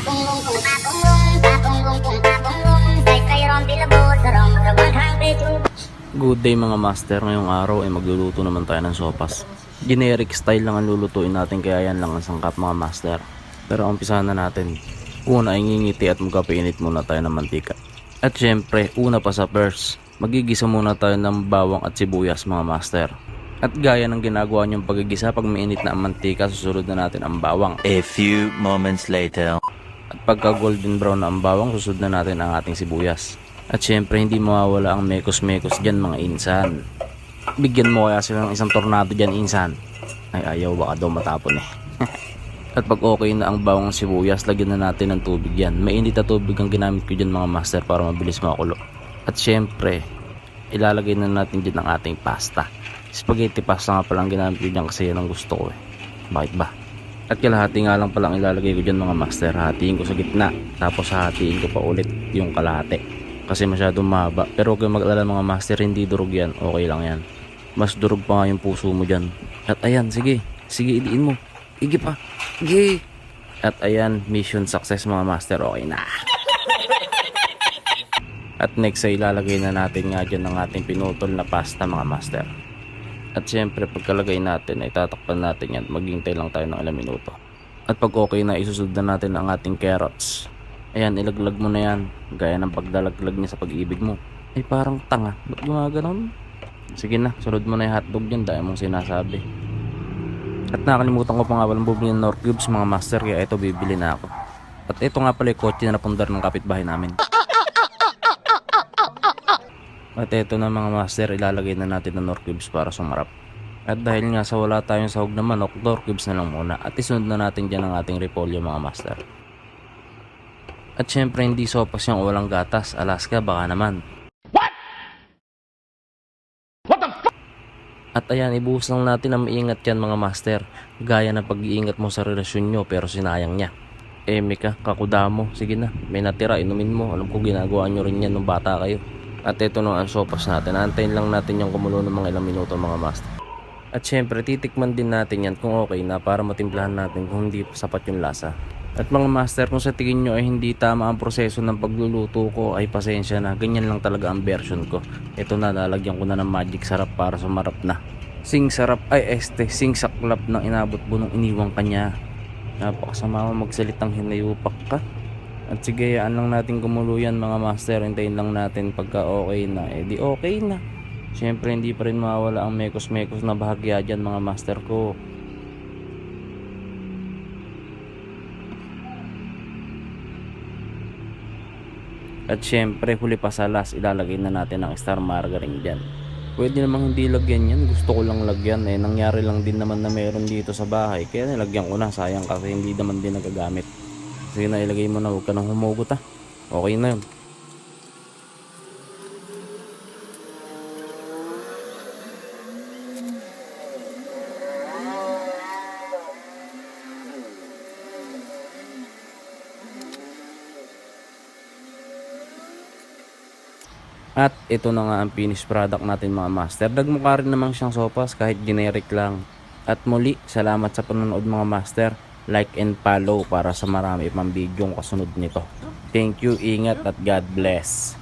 Good day mga master, ngayong araw ay magluluto naman tayo ng sopas. Generic style lang ang lulutuin natin kaya yan lang ang sangkap mga master. Pero umpisahan na natin. Una ay ngingiti at magkapainit muna tayo ng mantika. At syempre, una pa sa first, magigisa muna tayo ng bawang at sibuyas mga master. At gaya ng ginagawa niyong pagigisa pag mainit na ang mantika, susunod na natin ang bawang. A few moments later. At pagka golden brown na ang bawang, susunod na natin ang ating sibuyas. At syempre hindi mawawala ang mekos-mekos dyan mga insan. Bigyan mo kaya sila ng isang tornado dyan insan. Ay ayaw, baka daw matapon eh. At pag okay na ang bawang sibuyas, lagyan na natin ng tubig yan. Mainit na tubig ang ginamit ko dyan mga master para mabilis makulo. At syempre ilalagay na natin dyan ang ating pasta. Spaghetti pasta nga palang ginamit ko dyan kasi yan ang gusto ko eh. Bakit ba? At kalahati nga lang palang ilalagay ko dyan mga master. Hatiin ko sa gitna, tapos hatiin ko pa ulit yung kalahati kasi masyadong mahaba. Pero huwag kayong mag-alala mga master, hindi durog yan, okay lang yan. Mas durog pa nga yung puso mo dyan. At ayan, sige idiin mo, igi pa, igi. At ayan, mission success mga master, okay na. At next ay ilalagay na natin nga dyan ang ating pinutol na pasta mga master. At syempre pagkalagay natin ay tatakpan natin yan, maghintay lang tayo ng ilang minuto. At pag okay na, isusunod na natin ang ating carrots. Ayan, ilaglag mo na yan, gaya ng pagdalaglag niya sa pag-ibig mo. Ay parang tanga, ba't gumaganon? Sige na, sunod mo na yung hotdog dyan, dahil mong sinasabi. At nakalimutan ko pa nga walang bumili ng Nor Cubes mga master, kaya ito bibili na ako. At ito nga pala yung kotse na napundar ng kapitbahay namin. At ito na mga master, ilalagay na natin ng Nor Cubes para sumarap. At dahil nga sa wala tayong sahog na manok, Nor Cubes na lang muna. At isunod na natin dyan ang ating repolyo mga master. At syempre hindi sopas yung walang gatas, Alaska baka naman. What? What the fuck? At ayan, ibuhos lang natin na maingat yan mga master. Gaya ng pag-iingat mo sa relasyon nyo pero sinayang niya. Mika, kakudamo, sige na, may natira, inumin mo. Alam ko ginagawa nyo rin yan nung bata kayo. At ito na ang sopas natin, antayin lang natin yung kumulo ng mga ilang minuto mga master. At syempre titikman din natin yan kung okay na para matimplahan natin kung hindi sapat yung lasa. At mga master, kung sa tingin nyo ay hindi tama ang proseso ng pagluluto ko, ay pasensya na, ganyan lang talaga ang version ko. Ito na, lalagyan ko na ng magic sarap para sumarap na. Sing sarap ay sing saklap ng inabot mo nung iniwang kanya. Napakasama mo magsalitang hinayupak ka. At sige, yan lang natin kumulo yan mga master, hintayin lang natin pagka okay na, di okay na. Syempre hindi pa rin mawala ang mekos-mekos na bahagya dyan mga master ko. At syempre huli pa sa last, ilalagay na natin ang star margarine dyan. Pwede namang hindi lagyan yan, gusto ko lang lagyan eh. Nangyari lang din naman na meron dito sa bahay, kaya nilagyan ko na, sayang kasi hindi naman din nagagamit. Sige na, ilagay mo na, huwag ka nang humugot ha. Okay na yun. At ito na nga ang finished product natin mga master. Dagmukha rin naman siyang sopas kahit generic lang. At muli, salamat sa panonood mga master. Like and follow para sa marami pang bidyong kasunod nito. Thank you, ingat at God bless.